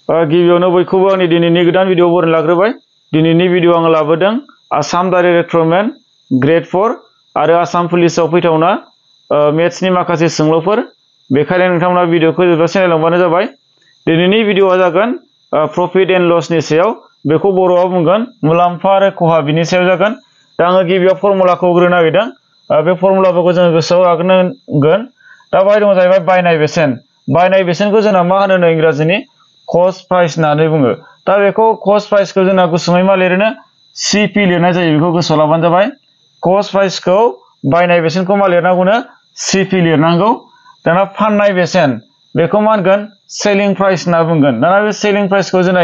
गिबियावनो बयखौबो आंनि दिनैनि गोदान भिडिअ बरायना लाग्रोबाय। दिनैनि भिडिअ आं लाबोदों आसाम डाइरेक्ट रिक्रुटमेन्ट ग्रेड 4 आरो आसाम पुलिसाव फैथावना मेथ्सनि माखासे सोंलुफोर। बेखायनो नोंथांमोना भिडिअखौ जोबजासिम नायलांबानो जाबाय। दिनैनि भिडिअआ जागोन प्रफिट एन्ड लसनि सायाव, बेखौ बर'आव बुंगोन मुलाम्फा आरो खहा, बिनि सायाव जागोन। दा आङो गिबियाव फर्मुलाखौ होग्रोनो नागिरदों। बे फर्मुलाफोरखौ जोङो गोसोआव लाग्रोनांगोन। दा बाहाय दङ जाहैबाय बायनाय बेसेन। बायनाय बेसेनखौ जोंना मा होनो इंराजिनि कस्ट प्राइस होननानै बुङो। दा बेखौ कस्ट प्राइसखौ जोंना गुसुङै मा लिरोनो सिपि लिरनाय जायो। बेखौ गोसोआव लाबानो जाबाय। कस्ट प्राइसखौ बायनाय बेसेनखौ मा लिरनांगौनो सिपि लिरनांगौ। दाना फाननाय बेसेन बेखौ मा होनगोन सेलिं प्राइस होनना बुंगोन। दाना बे सेलिं प्राइसखौ जोंना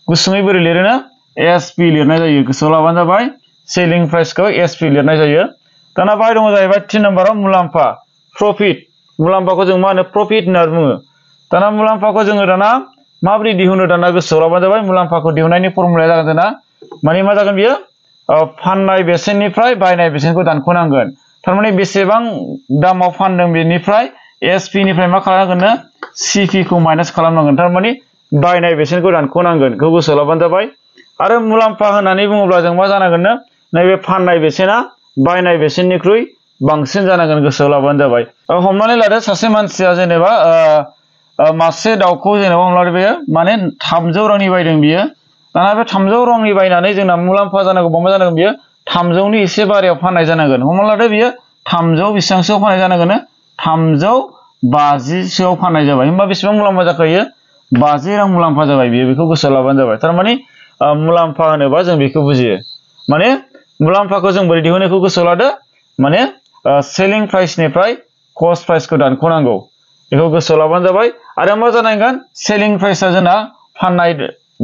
गुसुङै बोरै लिरोनो एसपि लिरनाय जायो। गोसोआव लाबानो जाबाय। सेलिं प्राइसखौ एसपि लिरनाय जायो। दाना बाहाय दङ जाहैबाय 3 नाम्बाराव मुलाम्फा प्रफिट। मुलाम्फाखौ जों मा होनो प्रफिट होनना बुङो। दाना मुलाम्फाखौ जोङो दाना माबोरै दिहुनो दाना गोसोआव लाबानो जाबाय। मुलाम्फाखौ दिहुननायनि फर्मुलाया जागोन जोंना माने मा जागोन बियो फाननाय बेसेननिफ्राय बायनाय बेसेनखौ दानख'नांगोन। थारमाने बेसेबां दामाव फानदों बेनिफ्राय एसपि निफ्राय मा खालामनांगोननो सिपि खौ माइनास खालामनांगोन। थारमाने बायनाय बेसेनखौ दानख'नांगोन। बेखौ गोसोआव लाबानो जाबाय। आरो मुलाम्फा होननानै बुङोब्ला जों मा जानांगोननो नैबे फाननाय बेसेना बायनाय बेसेननिख्रुइ बांसिन जानांगोन। गोसोआव लाबानो जाबाय। हमनानै लादो सासे मानसिया जेनेबा मासे दाउखौ जेनेबा हमना लादो बेयो माने 300 रांनि बायदों बियो। दाना बे 300 रांनि बायनानै जोंना मुलाम्फा जानांगौबा मा जानांगोन बियो 300 नि एसे बारायाव फाननाय जानांगोन। हमना लादो बियो 300 बेसेबांसोआव फाननाय जानांगोन 350सोआव फाननाय जाबाय। होमबा बेसेबां मुलाम्फा जाखायो 50 रां मुलाम्फा जाबाय बियो। बेखौ गोसोआव लाबानो जाबाय। थारमाने मुलाम्फा होनोबा जों बेखौ बुजियो। माने मुलाम्फाखौ जों बोरै दिहुननायखौ गोसोआव लादो माने सेलिं प्राइसनिफ्राय कस्ट प्राइसखौ दानख'नांगौ। बेखौ गोसोआव लाबानो जाबाय। आरो मा जानांगोन सेलिं प्राइसआ जोंना फाननाय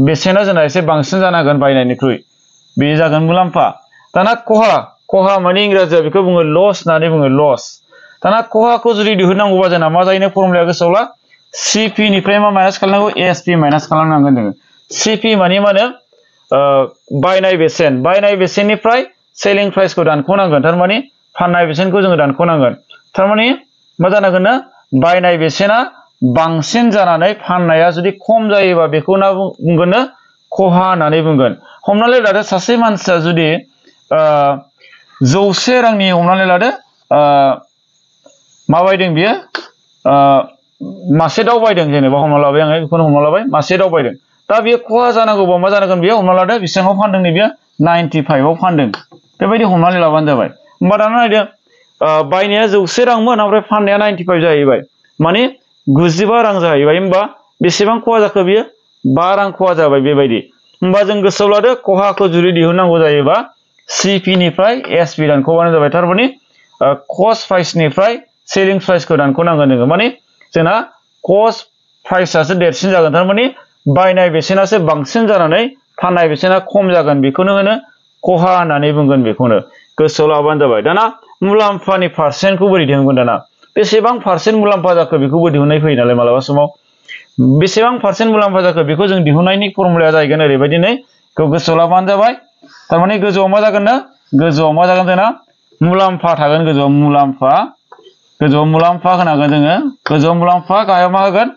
बेसेना जोंना एसे बांसिन जानांगोन बायनायनिख्रुइ। बे जागोन मुलाम्फा। दाना खहा माने इंराजियाव बेखौ बुङो लस होननानै बुङो लस। दाना खहाखौ जुदि दिहुननांगौबा जोंना मा जायोनो फर्मुलाया गोसोआव ला सिपि निफ्राय मा माइनास खालामनांगौ एसपि माइनास खालामनांगोन जोङो। सिपि माने मा होनो बायनाय बेसेननिफ्राय सेलिं प्राइसखौ दानख'नांगोन। थारमाने फाननाय बेसेनखौ जोङो दानख'नांगोन। थारमाने मा जानांगोन बायनाय बेसेना बांसिन जानानै फाननाया जुदि खम जायोबा बेखौ मा बुंगोन खहा होननानै बुंगोन। हमनानै लादो सासे मानसिया जुदि 100 रांनि हमनानै लादो मा बायदों बियो मासे दाउ बायदों जेनेबा हमना लाबाय आङो बेखौनो हमना लाबाय मासे दाउ बायदों। दा बेयो खहा जानांगौबा मा जानांगोन बेयो हमना लादो बेसेबाङाव फानदों नै बियो 95 आव फानदों। बेबायदि हमनानै लाबानो जाबाय। होमबा दाना नायदो बायनाया 100 रांमोन ओमफ्राय फाननाया 95 जाहैबाय। माने 95 रां जाहैबाय। होमबा बेसेबां खहा जाखो बियो 5 रां खहा जाबाय। बेबायदि होमबा जों गोसोआव लादो खहाखौ जुदि दिहुननांगौ जायोबा सिपि निफ्राय एसपि दानख'बानो जाबाय। थारमाने कस्ट प्राइसनिफ्राय सेलिं प्राइसखौ दानख'नांगोन जोङो। माने जोंना कस्ट प्राइसआसो देरसिन जागोन। थारमाने बायनाय बेसेनासो बांसिन जानानै फाननाय बेसेना खम जागोन। बेखौनो होनो खहा होननानै बुंगोन। बेखौनो गोसोआव लाबानो जाबाय। दाना मुलाम्फानि पारसेन्टखौ बोरै दिहुनगोन दाना बेसेबां पारसेन्ट मुलाम्फा जाखो बेखौबो दिहुननाय फैयो नालाय मालाबा समाव। बेसेबां पारसेन्ट मुलाम्फा जाखो बेखौ जों दिहुननायनि फर्मुलाया जाहैगोन ओरैबायदि नै बेखौ गोसोआव लाबानो जाबाय। थारमाने गोजौआव मा जागोन जोंना मुलाम्फा थागोन। गोजौआव मुलाम्फा होनांगोन जोङो। गोजौआव मुलाम्फा गाहायाव मा होगोन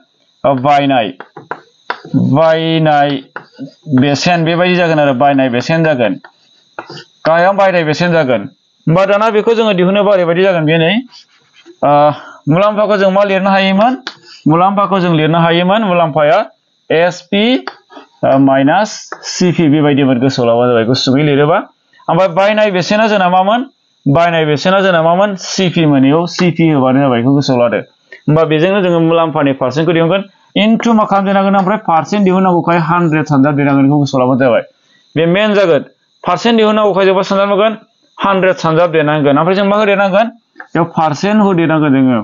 बायनाय बेसेन बेबायदि जागोन आरो बायनाय बेसेन जागोन। गाहायाव बायनाय बेसेन जागोन। होमबा दाना बेखौ जोङो दिहुनोबा ओरैबायदि जागोन बे नै मुलाम्फाखौ जों मा लिरनो हायोमोन मुलाम्फाया एसपि माइनास सिपि बेबायदिमोन। गोसोआव लाबानो जाबाय गुसुङै लिरोबा। ओमफ्राय बायनाय बेसेना जोंना मामोन सिपि मोन। इयाव सिपि होबानो जाबाय। बेखौ गोसोआव लादो। होमबा बेजोंनो जोङो मुलाम्फानि पारसेन्टखौ दिहुनगोन। इनटु मा खालामदेरनांगोन ओमफ्राय पारसेन्ट दिहुननांगौखाय 100 सानजाबदेरनांगोन। बेखौ गोसोआव लाबानो जाबाय। बे मेन जागोन। पारसेन्ट दिहुननांगौखाय जों मा सानजाबनांगोन 100 सानजाबदेरनांगोन। ओमफ्राय जों मा होदेरनांगोन बेयाव पारसेन्ट होदेरनांगोन जोङो।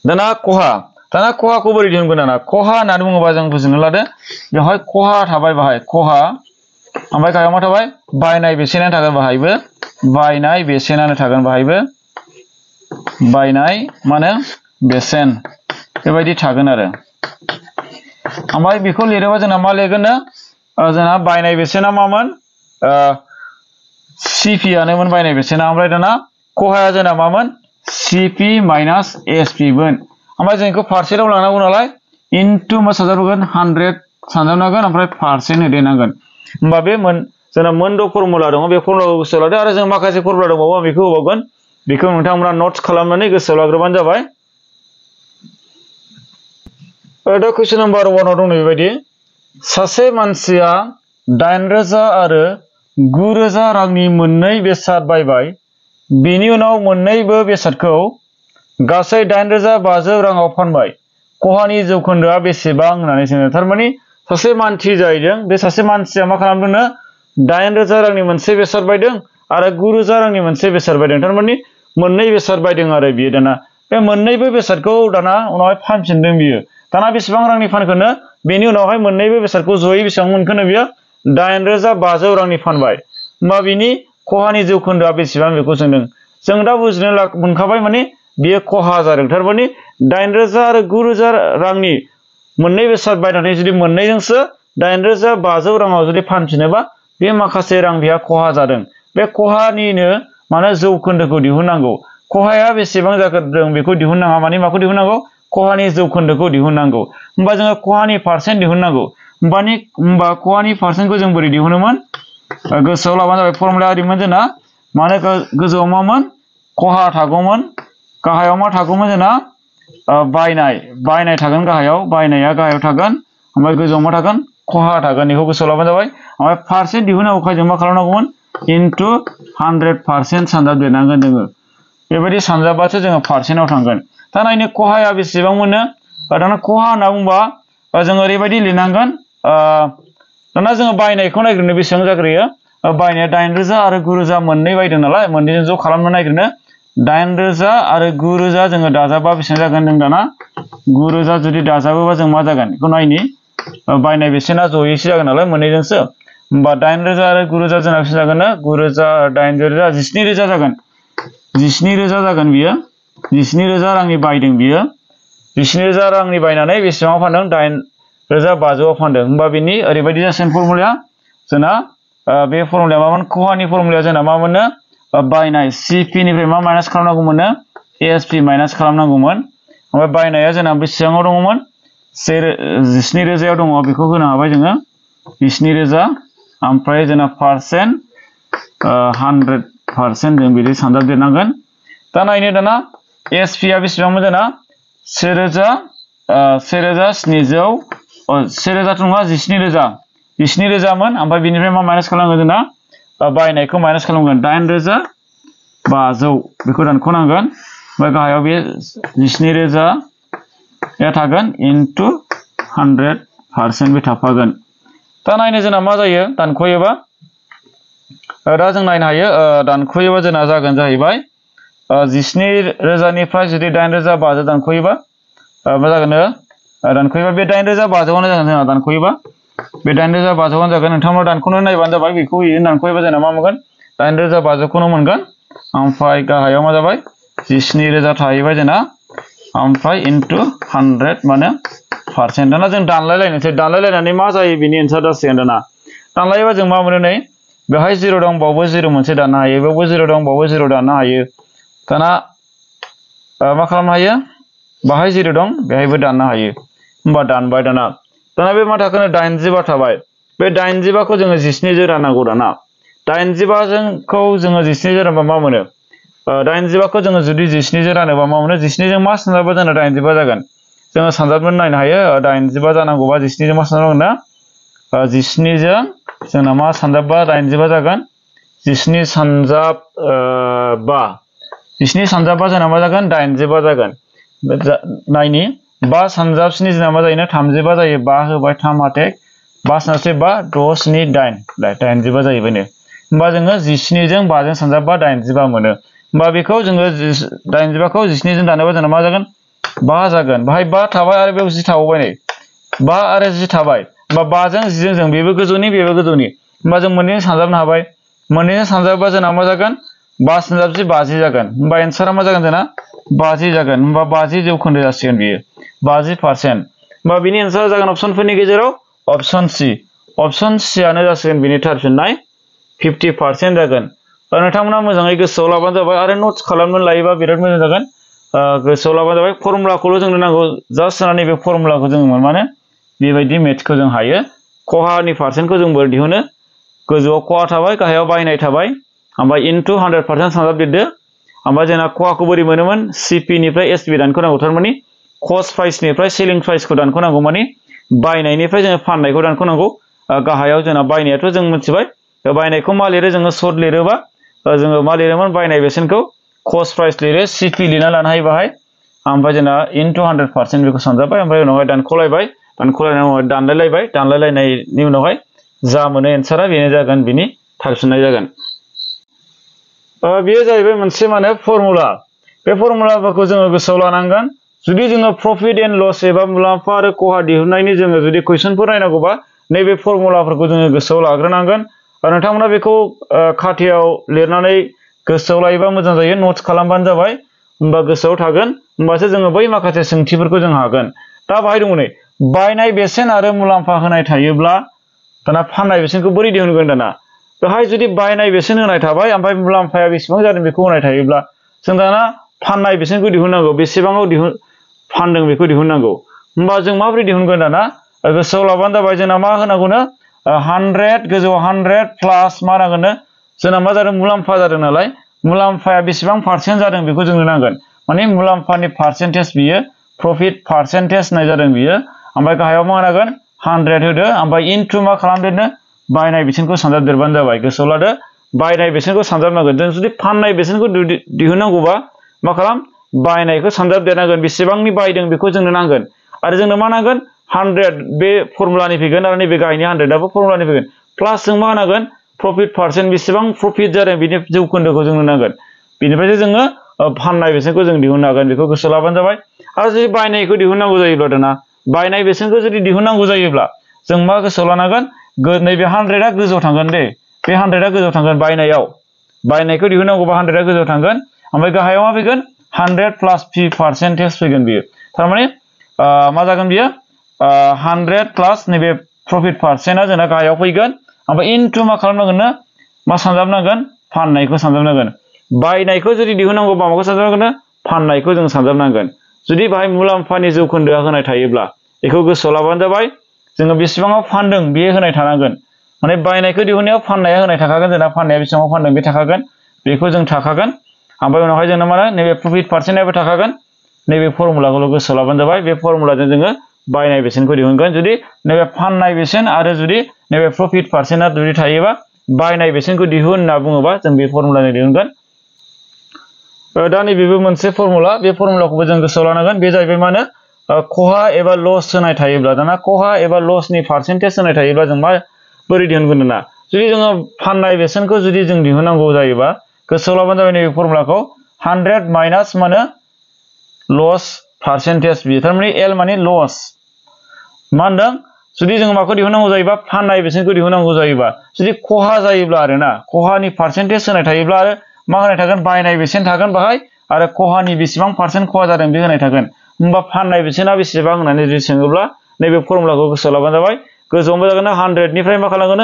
दाना खहाखौ बोरै दिहुनगोन दाना खहा होननानै बुङोबा जों बुजिनो लादो बेवहाय खहा थाबाय। बाहाय खहा ओमफ्राय गाहायाव मा थाबाय बायनाय बेसेनानो थागोन। बाहायबो बायनाय बेसेनानो थागोन। बाहायबो बायनाय माने बेसेन बेबायदि थागोन आरो। ओमफ्राय बेखौ लिरोबा जोंना मा लिरगोन जोंना बायनाय बेसेना मामोन सिपि आनोमोन बायनाय बेसेना। ओमफ्राय दाना खहाया जोंना मामोन सिपि माइनास एसपि मोन। ओमफ्राय जों बेखौ पारसेन्टआव लांनांगौ नालाय इनटु मा सानजाबगोन 100 सानजाबनांगोन ओमफ्राय % होदेरनांगोन होमबा बे जोंना मोनद' फर्मुला दङ बे फर्मुलाखौ गोसोआव लादो आरो जों माखासे फर्मुला दंबावो आं बेखौ होबावगोन बेखौ नोंथांमोना नोट्स खालामनानै गोसोआव लाग्रोबानो जाबाय दा क्वेश्चन नम्बर 1 आव दं बेबायदि सासे मानसिया 8,000 आरो 9,000 रांनि मोननै बेसाद बायबाय बेनि उनाव मोननैबो बेसादखौ गासै 8,500 राङाव फानबाय खहानि जौखोन्दोआ बेसेबां होननानै सोङो थारमाने सासे मानसि जाहैदों बे सासे मानसिया मा खालामदोंनो 8,000 रांनि मोनसे बेसाद बायदों आरो 9,000 रांनि मोनसे बेसाद बायदों थारमाने मोननै बेसाद बायदों आरो बियो दाना बे मोननैबो बेसादखौ दाना उनावहाय फानफिनदों बियो दाना बेसेबां रांनि फानखोनो बेनि उनावहाय मोननैबो बेसादखौ जयै बेसेबां मोनखोनो बियो 8,500 रांनि फानबाय होमबा बिनि खहानि जौखोन्दोआ बेसेबां बेखौ सोंदों जों दा बुजिनो मोनखाबाय माने बियो खहा जादों थारमाने 8,000 आरो 9,000 रांनि मोननै बेसाद बायनानै जुदि मोननैजोंसो 8,500 राङाव जुदि फानफिनोबा बे माखासे रां बिहा खहा जादों बे खहानिनो माने जौखोन्दोखौ दिहुननांगौ खहाया बेसेबां जागोन बेखौ दिहुननाङा माने माखौ दिहुननांगौ खहानि जौखोन्दोखौ दिहुननांगौ होमबा जोङो खहानि % दिहुननांगौ होमबा खहानि %खौ जों बोरै दिहुनोमोन गोसोआव लाबानो जाबाय फर्मुला ओरैमोन जोंना माने गोजौआव मामोन खहा थागौमोन गाहायाव मा थागौमोन जोंना बायनाय थागोन गाहायाव बायनाया गाहायाव थागोन ओमफ्राय गोजौआव मा थागोन खहा थागोन बेखौ गोसोआव लाबानो जाबाय ओमफ्राय % दिहुननांगौखाय जों मा खालामनांगौमोन इनटु 100% सानजाबदेरनांगोन जोङो बेबायदि सानजाबासो जोङो %आव थांगोन दा नायनो खहाया बेसेबां मोनो दाना खहा होनना बुंबा जों ओरैबायदि लिरनांगोन दाना जोङो बायनायखौ नायग्रोनो बेसेबां जाग्रोयो बायनाया 8,000 आरो 9,000 मोननै बायदों नालाय मोननैजों ज' खालामनो नायग्रोनो 8,000 आरो 9,000 जोङो दाजाबा बेसेबां जागोन जों दाना 9,000 जुदि दाजाबोबा जों मा जागोन बेखौ नायनि बायनाय बेसेना ज'यैसो जागोन नालाय मोननैजोंसो होमबा 8,000 आरो 9,000 जोंना बेसेबां जागोन 9,000 8,000 17,000 जागोन 17,000 जागोन बियो 17,000 रांनि बायदों बियो 17,000 रांनि बायनानै बेसेबाङाव फानदों 8,500 आव फानदों होमबा बिनि ओरैबायदि जासिगोन फर्मुलाया जोंना बे फर्मुलाया मामोन खहानि फर्मुलाया जोंना मा मोनो बायनाय CP निफ्राय मा माइनास खालामनांगौमोन ASP माइनास खालामनांगौमोन ओमफ्राय बायनाया जोंना बेसेबाङाव दङमोन 17,000 आव दङ बेखौ होनो हाबाय जोङो 17,000 ओमफ्राय जोंना % 100% जों बिदि सानजाबदेरनांगोन दा नायनो दाना ASP आ बेसेबांमोन जोंना 1,700 नङा 17,000 मोन ओमफ्राय बिनिफ्राय मा माइनास खालामगोन जोंना बायनायखौ माइनास खालामगोन 8,500 बेखौ दानख'नांगोन ओमफ्राय गाहायाव बे 17,000 थागोन इनटु 100% बे थाफागोन दा नायनो जोंना मा जायो दानख'योबा दा जों नायनो हायो दानख'योबा जोंना जागोन जाहैबाय 17,000 निफ्राय जुदि 8,500 दानख'योबा मा जागोन दानख'योबा बे 8,500 जागोन जोंना दानख'योबा बे 8,500 जागोन नोंथांमोना दानख'नो नायबानो जाबाय बेखौ दानख'योबा जोंना मा मोनगोन 8,500 मोनगोन ओमफ्राय गाहायाव मा जाबाय 17,000 थाहैबाय जोंना ओमफ्राय इनटु 100 माने % दाना जों दानलायलायनोसै दानलायलायनानै मा जायो बिनि एन्सार जासिगोन दाना दानलायोबा जों मा मोनो नै बेवहाय 0 दं बावबो 0 मोनसे दाननो हायो बेयावबो 0 दं बावबो 0 दाननो हायो दाना मा खालामनो हायो बाहाय 0 दं बेहायबो दाननो हायो होमबा दानबाय दाना बे मा थाखोनो 85 थाबाय बे 85 खौ जोङो 17 जों राननांगौ दाना 85 खौ जोङो 17 जों रानबा मा मोनो 85 खौ जोङो जुदि 17 जों रानोबा मा मोनो 17 जों मा सानजाबा जोंना 85 जागोन जोङो सानजाबनानै नायनो हायो 85 जानांगौबा 17 जों मा सानजाबनांगोन ना 17 जों जोंना मा सानजाबबा 85 जागोन 17 सानजाबबा जोंना मा जागोन 85 जागोन नायनि 5 सानजाबसिनि जोंना मा जायो 35 जायो 5 होबाय 3 हाथेक 5 सानजाबसे 5 6 7 8 85 जाहैबायनो होमबा जोङो 17 जों 5 जों सानजाबबा 85 मोनो होमबा बेखौ जोङो 85 खौ 17 जों दानोबा जोंना मा जागोन 5 जागोन बाहाय 5 थाबाय आरो बेयाव 10 थाबावबाय नै 5 आरो 10 थाबाय होमबा 5 जों 10 जों बेबो गोजौनि होमबा जों मोननैजों सानजाबनो हाबाय मोननैजों सानजाबबा जोंना मा जागोन 5 सानजाबसे 50 जागोन होमबा एन्सारा मा जागोन जोंना 50 जागोन होमबा 50 जौखोन्दो जासिगोन बियो 50% होमबा बिनि एन्सारा जागोन अपसनफोरनि गेजेराव अपसन C आनो जासिगोन बिनि थार फिननाय 50% जागोन नोंथांमोना मोजाङै गोसोआव लाबानो जाबाय आरो नोट्स खालामनानै लायोबा बिराद मोजां जागोन गोसोआव लाबानो जाबाय फर्मुलाखौल' जोंनो नांगौ जास्ट जोंना नैबे फर्मुलाखौ जोङो माने बेबायदि मेथ्सखौ जों हायो खहानि पारसेन्टखौ जों बोरै दिहुनो गोजौआव खहा थाबाय गाहायाव बायनाय थाबाय ओमफ्राय इनटु 100% सानजाबदेरदो ओमफ्राय जोंना खहाखौ बोरै मोनोमोन CP निफ्राय SB दानख'नांगौ थारमाने कस्ट प्राइसनिफ्राय सेलिं प्राइसखौ दानख'नांगौ माने बायनायनिफ्राय जोङो फाननायखौ दानख'नांगौ गाहायाव जोंना बायनायाथ' जों मिथिबाय बायनायखौ मा लिरो जोङो सर्ट लिरोबा जोङो मा लिरोमोन बायनाय बेसेनखौ कस्ट प्राइस लिरो CP लिरना लानो हायो बाहाय ओमफ्राय जोंना इनटु 100% बेखौ सानजाबाय ओमफ्राय उनावहाय दानख'लायबाय दानख'लायनायनि उनाव दानलायलायबाय दानलायलायनायनि उनावहाय जा मोनो एन्सारा बेनो जागोन बिनि थारफिननाय जागोन बेयो जाहैबाय मोनसे माने फर्मुला बे फर्मुलाफोरखौ जोङो गोसोआव लानांगोन जुदि जोङो प्रफिट एन्ड लस एबा मुलाम्फा आरो खहा दिहुननायनि जोङो जुदि कुइसनफोर नायनांगौबा नैबे फर्मुलाफोरखौ जोङो गोसोआव लाग्रोनांगोन नोंथांमोना बेखौ खाथायाव लिरनानै गोसोआव लायोबा मोजां जायो नोट्स खालामबानो जाबाय होमबा गोसोआव थागोन होमबासो जोङो बै माखासे सोंथिफोरखौ जों हागोन दा बाहाय दङ नै बायनाय बेसेन आरो मुलाम्फा होनाय थायोब्ला दाना फाननाय बेसेनखौ बोरै दिहुनगोन दाना बेहाय जुदि बायनाय बेसेन होनाय थाबाय ओमफ्राय मुलाम्फाया बेसेबां जादों बेखौ होनाय थायोब्ला जों दाना फाननाय बेसेनखौ दिहुननांगौ बेसेबाङाव फानदों बेखौ दिहुननांगौ होमबा जों माबोरै दिहुनगोन दाना गोसोआव लाबानो जाबाय जोंना मा होनांगौनो 100 गोजौआव 100 प्लास मा नांगोननो जोंना मा जादों मुलाम्फा जादों नालाय मुलाम्फाया बेसेबां पारसेन्ट जादों बेखौ जोंनो नांगोन माने मुलाम्फानि पारसेन्टेज बियो प्रफिट पारसेन्टेज होननाय जादों बियो ओमफ्राय गाहायाव मा होनांगोन 100 होदो ओमफ्राय इनटु मा खालामदेरनो बायनाय बेसेनखौ सानजाबदेरबानो जाबाय गोसोआव लादो बायनाय बेसेनखौ सानजाबनांगोन जों जुदि फाननाय बेसेनखौ दिहुननांगौबा मा खालाम बायनायखौ सानजाबदेरनांगोन बेसेबांनि बायदों बेखौ जोंनो नांगोन आरो जोंनो मा नांगोन 100 बे फर्मुलानि फैगोन आरो नैबे गाहायनि 100आबो फर्मुलानि फैगोन प्लास जों मा होनांगोन प्रफिट पारसेन्ट बेसेबां प्रफिट जादों बिनि जौखोन्दोखौ जोंनो नांगोन बेनिफ्रायसो जोङो फाननाय बेसेनखौ जों दिहुननो हागोन बेखौ गोसोआव लाबानो जाबाय आरो जुदि बायनायखौ दिहुननांगौ जायोब्ला दाना बायनाय बेसेनखौ जुदि दिहुननांगौ जायोब्ला जों मा गोसोआव लानांगोन नैबे 100आ गोजौआव थांगोन दे बे 100आ गोजौआव थांगोन बायनायखौ दिहुननांगौबा 100आ गोजौआव थांगोन ओमफ्राय गाहायाव मा फैगोन 100 प्लास P% फैगोन बियो थारमाने मा जागोन बियो 100 प्लास नैबे प्रफिट पारसेन्टआ जोंना गाहायाव फैगोन ओमफ्राय इनटु मा खालामनांगोन मा सानजाबनांगोन फाननायखौ सानजाबनांगोन बायनायखौ जुदि दिहुननांगौबा माखौ सानजाबनांगोन फाननायखौ जों सानजाबनांगोन जुदि बाहाय मुलाम्फानि जौखोन्दोआ होनाय थायोब्ला बेखौ गोसोआव लाबानो जाबाय जोङो बेसेबाङाव फानदों बेयो होनाय थानांगोन माने बायनायखौ दिहुननायाव फाननाया होनाय थाखागोन जोंना फाननाया बेसेबाङाव फानदों बे थाखागोन बेखौ जों थाखागोन ओमफ्राय उनावहाय जोंना मा नैबे प्रफिट पारसेन्टआबो थाखागोन नैबे फर्मुलाखौल' गोसोआव लाबानो जाबाय बे फर्मुलाजों जोङो बायनाय बेसेनखौ दिहुनगोन जुदि नैबे फाननाय बेसेन आरो जुदि नैबे प्रफिट पारसेन्टआ जुदि थायोबा बायनाय बेसेनखौ दिहुन होनना बुङोबा जों बे फर्मुलाजों दिहुनगोन दा नैबेबो मोनसे फर्मुला बे फर्मुलाखौबो जों गोसोआव लानांगोन बे जाहैबाय मा होनो खहा एबा लस होनाय थायोब्ला दाना खहा एबा लसनि पारसेन्टेज होनाय थायोब्ला जों मा बोरै दिहुनगोन दाना जुदि जोङो फाननाय बेसेनखौ जुदि जों दिहुननांगौ जायोबा गोसोआव लाबानो जाबाय नैबे फर्मुलाखौ 100 माइनास मा होनो लस पारसेन्टेज बियो थारमाने L माने लस मा होनदों जुदि जों माखौ दिहुननांगौ जायोबा फाननाय बेसेनखौ दिहुननांगौ जायोबा जुदि खहा जायोब्ला आरोना खहानि पारसेन्टेज होनाय थायोब्ला आरो मा होनाय थागोन बायनाय बेसेन थागोन बाहाय आरो खहानि बेसेबां पारसेन्ट खहा जादों बे होनाय थागोन होमबा फाननाय बेसेना बेसेबां होननानै जुदि सोङोब्ला नैबे फर्मुलाखौ गोसोआव लाबानो जाबाय गोजौआव मा जागोन 100 निफ्राय मा खालामगोन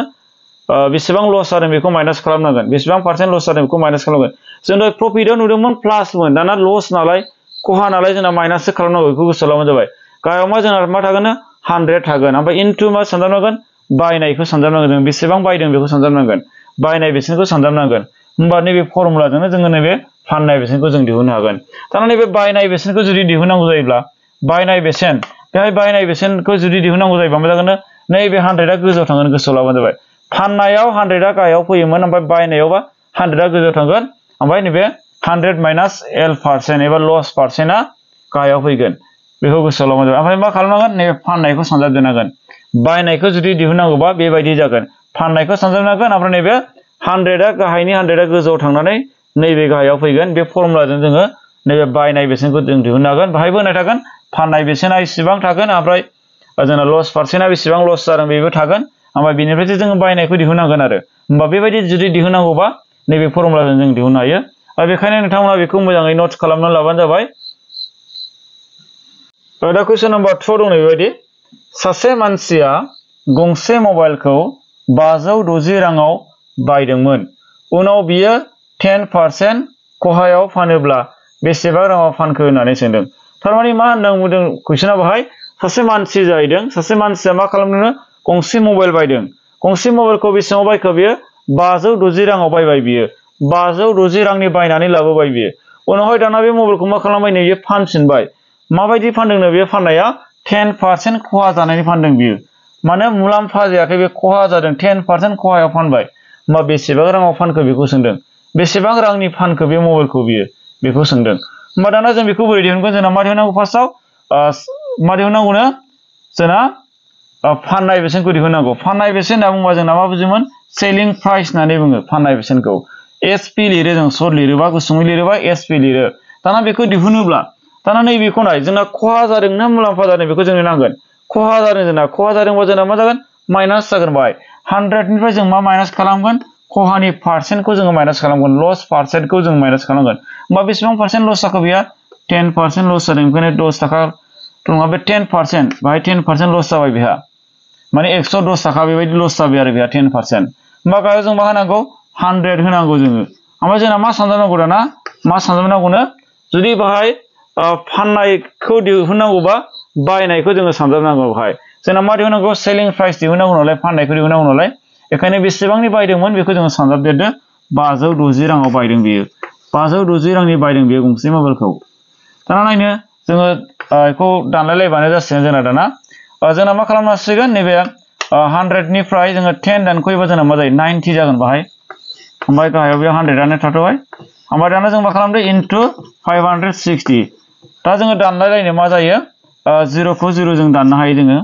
बेसेबां लस जादों बेखौ माइनास खालामनांगोन बेसेबां पारसेन्ट लस जादों बेखौ माइनास खालामगोन जों दहाय प्रफिटआव नुदोंमोन प्लासमोन दाना लस नालाय खहा नालाय जोंना माइनाससो खालामनांगौ बेखौ गोसोआव लाबानो जाबाय गाहायाव मा जोंना मा थागोन 100 थागोन ओमफ्राय इनटु मा सानजाबनांगोन बायनायखौ सानजाबनांगोन जों बेसेबां बायदों बेखौ सानजाबनांगोन बायनाय बेसेनखौ सानजाबनांगोन होमबा नैबे फर्मुलाजोंनो जोङो नैबे फाननाय बेसेनखौ जों दिहुननो हागोन दाना नैबे बायनाय बेसेनखौ जुदि दिहुननांगौ जायोब्ला बायनाय बेसेन बेहाय बायनाय बेसेनखौ जुदि दिहुननांगौ जायोबा मा जागोन नैबे 100आ गोजौआव थांगोन गोसोआव लाबानो जाबाय फाननायाव 100आ गाहायाव फैयोमोन ओमफ्राय बायनायावबा 100आ गोजौआव थांगोन ओमफ्राय नैबे 100 माइनास L% एबा लस पारसेन्टआ गाहायाव फैगोन बेखौ गोसोआव लाबानो जाबाय ओमफ्राय मा खालामनांगोन नैबे फाननायखौ सानजाबदेरनांगोन बायनायखौ जुदि दिहुननांगौबा बेबायदि जागोन फाननायखौ सानजाबनांगोन ओमफ्राय नैबे 100आ गाहायनि 100आ गोजौआव थांनानै नैबे गाहायाव फैगोन बे फर्मुलाजों जोङो नैबे बायनाय बेसेनखौ जों दिहुननो हागोन बाहायबो होनाय थागोन फाननाय बेसेना इसेबां थागोन ओमफ्राय जोंना लस पारसेन्टआ बेसेबां लस जादों बेबो थागोन ओमफ्राय बेनिफ्रायसो जोङो बायनायखौ दिहुननांगोन आरो होमबा बेबायदि जुदि दिहुननांगौबा नैबे फर्मुलाजों जों दिहुननो हायो आरो बेखायनो नोंथांमोना बेखौ मोजाङै नोट्स खालामनानै लाबानो जाबाय दा कुइसन नाम्बार 2 दं बेबायदि सासे मानसिया गंसे मबाइलखौ 560 राङाव बायदोंमोन उनाव बियो 10% खहायाव फानोब्ला बेसेबां राङाव फानखो होननानै सोंदों थारमाने मा होनदों बुंदों कुइसना बाहाय सासे मानसि जाहैदों सासे मानसिया मा खालामदोंनो गंसे मबाइल बायदों गंसे मबाइलखौ बेसेबां बायखो बियो 560 राङाव बायबाय बियो 560 रांनि बायनानै लाबोबाय बियो उनावहाय दाना बे मबाइलखौ मा खालामबाय बियो फानफिनबाय माबायदि फानदोंनो बे फाननाया 10% खहा जानायनि फानदों बियो माने मुलाम्फा जायाखै बे खहा जादों 10% खहायाव फानबाय होमबा बेसेबां राङाव फानखो बेखौ सोंदों बेसेबां रांनि फानखो बे मबाइलखौ बियो बेखौ सोंदों होमबा दाना जों बेखौ बोरै दिहुनगोन जोंना मा दिहुननांगौ फार्स्टआव मा दिहुननांगौनो जोंना फाननाय बेसेनखौ दिहुननांगौ फाननाय बेसेन होनना बुंबा जोंना मा बुजिमोन सेलिं प्राइस होननानै बुङो फाननाय बेसेनखौ एसपि लिरो जों सर्ट लिरोबा गुसुङै लिरोबा एसपि लिरो दाना बेखौ दिहुनोब्ला दाना नैबेखौ नाय जोंना खहा जादों ना मुलाम्फा जादों बेखौ जोंनो नांगोन खहा जादों जोंना खहा जादोंबा जोंना मा जागोन माइनास जागोन बाय 100 निफ्राय जों मा माइनास खालामगोन खहानि पार्सेन्टखौ जोङो माइनास खालामगोन लस पार्सेन्टखौ जों माइनास खालामगोन होमबा बेसेबां पार्सेन्ट लस जाखो बेया 10% लस जादों ओंखायनो 10 थाखा दङ बे 10% बाहाय 10% लस जाबाय बेहा माने 110 थाखा बेबायदि लस जाबाय आरो बेहा 10% होमबा गाहायाव जों मा होनांगौ 100 होनांगौ जोङो ओमफ्राय जोंना मा सानजाबनांगौ दाना मा सानजाबनांगौनो जुदि बाहाय फाननायखौ दिहुननांगौबा बायनायखौ जोङो सानजाबनांगौ बाहाय जोंना मा दिहुननांगौ सेलिं प्राइस दिहुननांगौ नालाय फाननायखौ दिहुननांगौ नालाय बेखायनो बेसेबांनि बायदोंमोन बेखौ जोङो सानजाबदेरदो 560 राङाव बायदों बियो 560 रांनि बायदों बियो गंसे मबाइलखौ दाना नायनो जोङो बेखौ दानलायलायबानो जासिगोन जोंना दाना जोंना मा खालामनांसिगोन नैबे 100 निफ्राय जोङो 10 दानख'योबा जोंना मा जायो 90 जागोन बाहाय ओमफ्राय गाहायाव बे 100आनो थाथ'बाय ओमफ्राय दाना जों मा खालामदो इनटु 560 दा जोङो दानलायलायनो मा जायो 0 खौ 0 जों दाननो हायो जोङो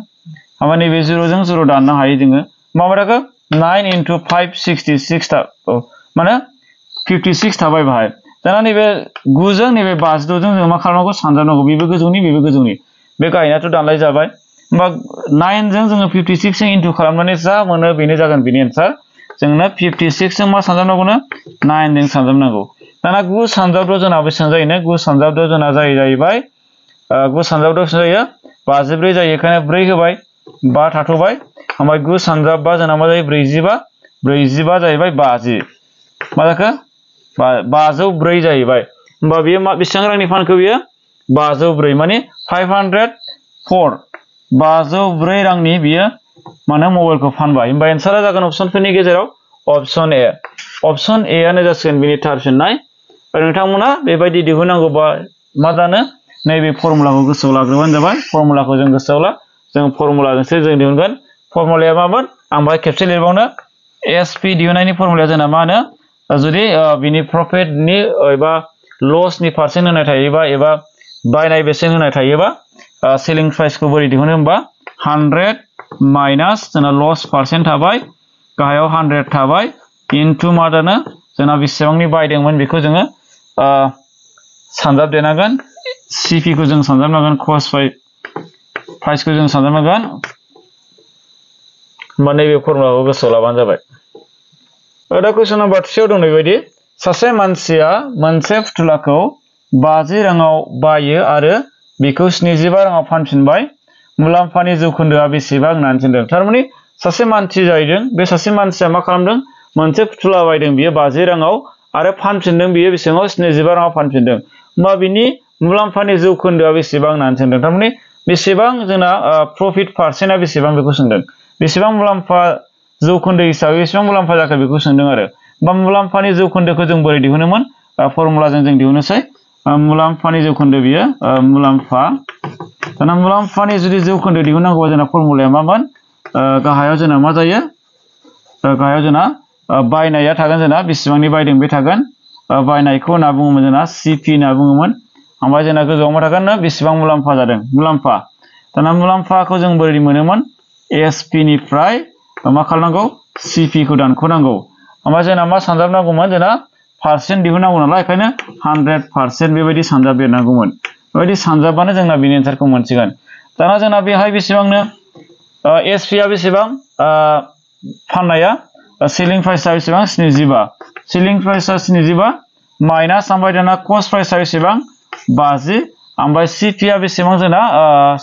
ओमफ्राय नैबे 0 जों 0 दाननो हायो जोङो माबायदिखौ 9 into 566 माने 56 थाबाय बाहाय दाना नैबे 9 जों नैबे 56 जों मा खालामनांगौ सानजाबनांगौ बेबो गोजौनि बे गाहायनाथ' दानलाय जाबाय होमबा 9 जों जोङो 56 जों इनटु खालामनानै जा मोनो बेनो जागोन बेनि एन्सार जोंनो 56 जों मा सानजाबनांगौनो 9 जों सानजाबनांगौ दाना 9 सानजाबदो जोंना बेसेबां जायोनो 9 सानजाबदो जोंना जाहैबाय 9 सानजाबदो बेसेबां जायो 54 जायो बेखायनो 4 होबाय 5 थाथ'बाय ओमफ्राय 9 सानजाबबा जोंना मा जायो 45 जाहैबाय 50 मा जाखो 504 जाहैबाय होमबा बेयो बेसेबां रांनि फानखो बियो 504 माने 504 रांनि बियो माने मबाइलखौ फानबाय होमबा एन्सारा जागोन अपसनफोरनि गेजेराव अपसन ए आनो जासिगोन बेनि थार फिननाय नोंथांमोना बेबायदि दिहुननांगौबा मा जानो नैबे फर्मुलाखौ गोसोआव लाग्रोबानो जाबाय फर्मुलाखौ जों गोसोआव ला जों फर्मुलाजोंसो जों दिहुनगोन फर्मुलाया मामोन आं बाहाय खेबसे लिरबावनो एसपि दिहुननायनि फर्मुलाया जोंना मा होनो जुदि बिनि प्रफिटनि एबा लसनि पार्सेन्ट होनाय थायोबा एबा बायनाय बेसेन होनाय थायोबा सेलिं प्राइसखौ बोरै दिहुनो होमबा 100 माइनास जोंना लस पार्सेन्ट थाबाय गाहायाव 100 थाबाय इनटु मा जानो जोंना बेसेबांनि बायदोंमोन बेखौ जोङो सानजाबदेरनांगोन सिपि खौ जों सानजाबनांगोन कस्ट प्राइसखौ जों सानजाबनांगोन होमबा नैबे फर्मुलाखौ गोसोआव लाबानो जाबाय दा कुइसन नाम्बार 3 आव दं बेबायदि सासे मानसिया मोनसे फुथुलाखौ 50 राङाव बायो आरो बेखौ 75 राङाव फानफिनबाय मुलाम्फानि जौखोन्दोआ बेसेबां होननानै सोंदों थारमाने सासे मानसि जाहैदों बे सासे मानसिया मा खालामदों मोनसे फुथुला बायदों बियो 50 राङाव आरो फानफिनदों बियो बेसेबाङाव 75 राङाव फानफिनदों होमबा बिनि मुलाम्फानि जौखोन्दोआ बेसेबां होननानै सोंदों थारमाने बेसेबां जोंना प्रफिट पार्सेन्टआ बेसेबां बेखौ सोंदों बेसेबां मुलाम्फा जौखोन्दो हिसाबै बेसेबां मुलाम्फा जाखो बेखौ सोंदों आरो बा मुलाम्फानि जौखोन्दोखौ जों बोरै दिहुनोमोन फर्मुलाजों जों दिहुनोसै मुलाम्फानि जौखोन्दो बियो मुलाम्फा दाना मुलाम्फानि जुदि जौखोन्दो दिहुननांगौबा जोंना फर्मुलाया मामोन गाहायाव जोंना मा जायो गाहायाव जोंना बायनाया थागोन जोंना बेसेबांनि बायदों बे थागोन बायनायखौ होनना बुङोमोन जोंना सिपि होनना बुङोमोन ओमफ्राय जोंना गोजौआव मा थागोन बेसेबां मुलाम्फा जादों मुलाम्फा दाना मुलाम्फाखौ जों बोरै मोनोमोन एसपि निफ्राय मा खालामनांगौ सिपि खौ दानख'नांगौ ओमफ्राय जोंना मा सानजाबनांगौमोन जोंना पार्सेन्ट दिहुननांगौ नालाय बेखायनो 100% बेबायदि सानजाबदेरनांगौमोन बेबायदि सानजाबबानो जोंना बेनि एन्सारखौ मोनसिगोन दाना जोंना बेहाय बेसेबांनो एसपि आ बेसेबां फाननाया सेलिं प्राइसआ बेसेबां 75 सेलिं प्राइसआ 75 माइनास ओमफ्राय दाना कस्ट प्राइसआ बेसेबां 50 ओमफ्राय सिपि आ बेसेबां जोंना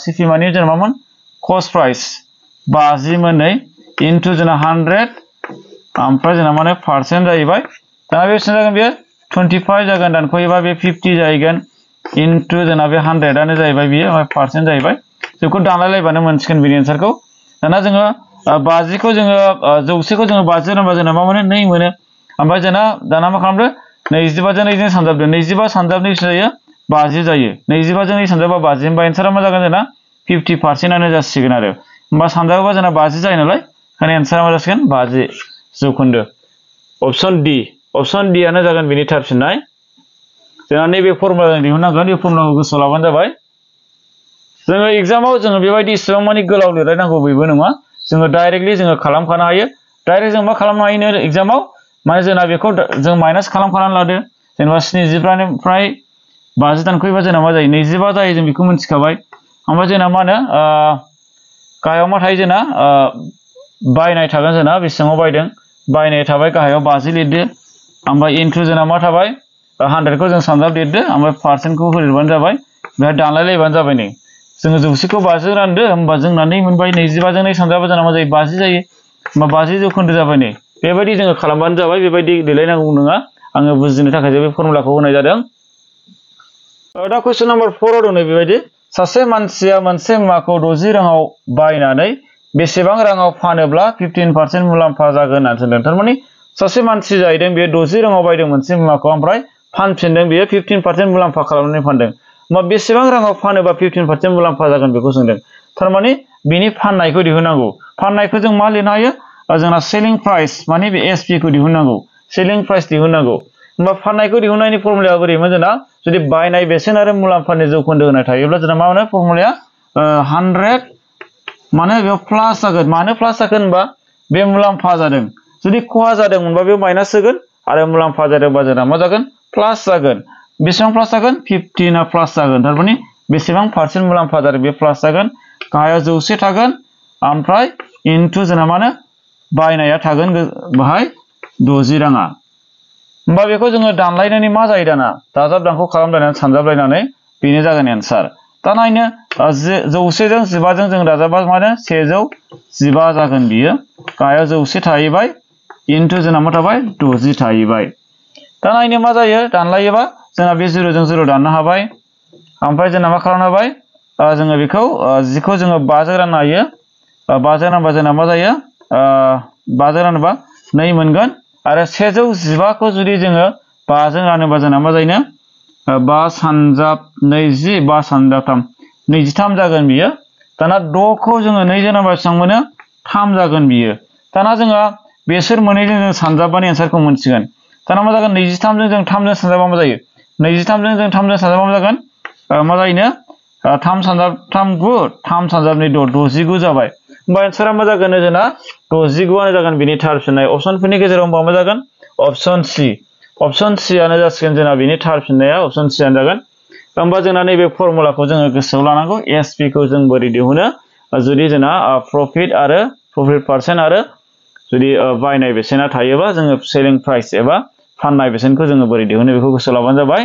सिपि माने जोंना मामोन कस्ट प्राइस 50 मोनै इनटु जोंना 100 ओमफ्राय जोंना माने पार्सेन्ट जाहैबाय दाना बेसेबां जागोन बेयो 25 जागोन दानख'योबा बे 50 जाहैगोन इनटु जोंना बे 100 आनो जाहैबाय बियो % जाहैबाय जोंखौ दानलायलायबानो मोनसिगोन बिनि एन्सारखौ दाना जोङो 50 खौ जोङो 100 खौ जोङो 50 होनबा जोंना मा मोनो 2 मोनो ओमफ्राय जोंना दाना मा खालामदो 25 जों 2 जों सानजाबदो 25 सानजाबनाय जायो 50 जायो 25 जों 2 सानजाबा 50 होनबा एन्सारा मा जागोन जोंना 50% आनो जासिगोन आरो होमबा सानजाबोबा जोंना 50 जायो नालाय ओंखायनो एन्सारा मा जासिगोन 50 जौखोन्दो अपसन डि आनो जागोन बेनि थार फिननाय जोंहा नैबे फर्मुला दिहुननांगोन बे फर्मुलाखौ गोसोआव लाबानो जाबाय जोङो एग्जामाव जोङो बेबायदि इसेबां मानि गोलाव लिरलायनांगौ बेबो नङा जोङो डाइरेक्टलि जोङो खालामखानो हायो डाइरेक्ट जों मा खालामनो हायो एग्जामाव माने जोंना बेखौ जों माइनास खालामखानानै लादो जेनेबा 70 निफ्राय 50 दानख'योबा जोंना मा जायो 25 जायो जों बेखौ मिथिखाबाय ओमफ्राय जोंना मा होनो गाहायाव मा थायो जोंना बायनाय थागोन जोंना बेसेबाङाव बायदों बायनाय थाबाय गाहायाव 50 लिरदो ओमफ्राय इनटु जोंना मा थाबाय 100 खौ जों सानजाब लिरदो ओमफ्राय पारसेन्टखौ होदेरबानो जाबाय बेहाय दानलायलायबानो जाबाय नै जोङो 100 खौ 50 जों रानदो होमबा जोंना 2 मोनबाय 25 जों 2 सानजाबा जोंना मा जायो 50 जायो होमबा 50 जौखोन्दो जाबाय नै बेबायदि जोङो खालामबानो जाबाय बेबायदि लिरलायनांगौ नङा आङो बुजिनो थाखाय बे फर्मुलाखौ होनाय जादों दा कुइसन नाम्बार 4 आव दं नै बेबायदि सासे मानसिया मोनसे मुवाखौ 60 राङाव बायनानै बेसेबां राङाव फानोब्ला 15% मुलाम्फा जागोन होननानै सोंदों थारमाने सासे मानसि जाहैदों बे 60 राङाव बायदों मोनसे मुवाखौ ओमफ्राय फानफिनदों बेयो 15% मुलाम्फा खालामनानै फानदों होमबा बेसेबां राङाव फानोबा 15% मुलाम्फा जागोन बेखौ सोंदों थारमाने बिनि फाननायखौ दिहुननांगौ फाननायखौ जों मा लिरनो हायो जोंना सेलिं प्राइस माने बे एसपि खौ दिहुननांगौ सेलिं प्राइस दिहुननांगौ होमबा फाननायखौ दिहुननायनि फर्मुलाया बोरैमोन जोंना जुदि बायनाय बेसेन आरो मुलाम्फानि जौखोन्दो होनाय थायोब्ला जोंना मा मोनो फर्मुलाया 100 माने बेयाव प्लास जागोन मानो प्लास जागोन होनबा बे मुलाम्फा जादों जुदि खहा जादोंमोनबा बेयाव माइनास होगोन आरो मुलाम्फा जादोंबा जोंना मा जागोन प्लास जागोन बेसेबां प्लास जागोन 50 ना प्लास जागोन थारमाने बेसेबां % मुलाम्फा जादों बे प्लास जागोन गाहायाव 100 थागोन ओमफ्राय इनटु जोंना मा होनो बायनाया थागोन बाहाय 60 राङा होमबा बेखौ जोङो दानलायनानै मा जायो दाना दाजाब दानख' खालामलायनानै सानजाबलायनानै बेनो जागोन एन्सार दा नायनो 100 जों 15 जों दाजाबा मा होनो 115 जागोन बियो गाहायाव 100 थाहैबाय इनटु जोंना मा थाबाय 60 थाहैबाय दा नायनो मा जायो दानलायोबा जोंना बे 0 जों 0 दाननो हाबाय ओमफ्राय जोंना मा खालामनो हाबाय जोङो बेखौ 10 खौ जोङो 5 जों राननो हायो 5 जों रानबा जोंना मा जायो 5 जों रानोबा 2 मोनगोन आरो 115 खौ जुदि जोङो 5 जों रानोबा जोंना मा जायो 5 सानजाब 20 5 सानजाब 3 23 जागोन बियो दाना 6 खौ जोङो 2 जों रानबा बेसेबां मोनो 3 जागोन बियो दाना जोङो बेसोर मोननैजों जों सानजाबबानो एन्सारखौ मोनसिगोन दाना मा जागोन 23 जों 3 जों सानजाबा मा जायो 23 जों 3 जों सानजाबा मा जागोन मा जायोनो 3 सानजाब 3 9 3 सानजाब 2 69 जाबाय होमबा एन्सारा मा जागोन जोंना 69 आनो जागोन बेनि थार फिननाय अपसनफोरनि गेजेराव होमबा मा जागोन अपसन सि आनो जासिगोन जोंना बेनि थार फिननाया अपसन सि आनो जागोन होमबा जोंना नैबे फर्मुलाखौ जोङो गोसोआव लानांगौ एसपि खौ जों बोरै दिहुनो जुदि जोंना प्रफिट पारसेन्ट आरो जुदि बायनाय बेसेना थायोबा जोङो सेलिं प्राइस एबा फाननाय बेसेनखौ जोङो बोरै दिहुनो बेखौ गोसोआव लाबानो जाबाय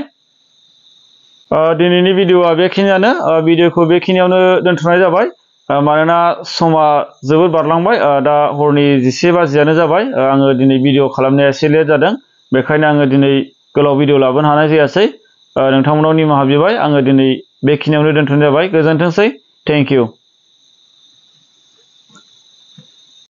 दिनैनि भिडिअआ बेखिनियानो भिडिअखौ बेखिनियावनो दोनथ'नाय जाबाय मानोना समा जोबोद बारलांबाय दा हरनि 11 बाजियानो जाबाय आङो दिनै भिडिअ खालामनाया एसे लेट जादों बेखायनो आङो दिनै गोलाव भिडिअ लाबोनो हानाय जायासै नोंथांमोनाव निमाहा बिबाय आङो दिनै बेखिनियावनो दोनथ'नाय जाबाय गोजोनथोंसै थेंक इउ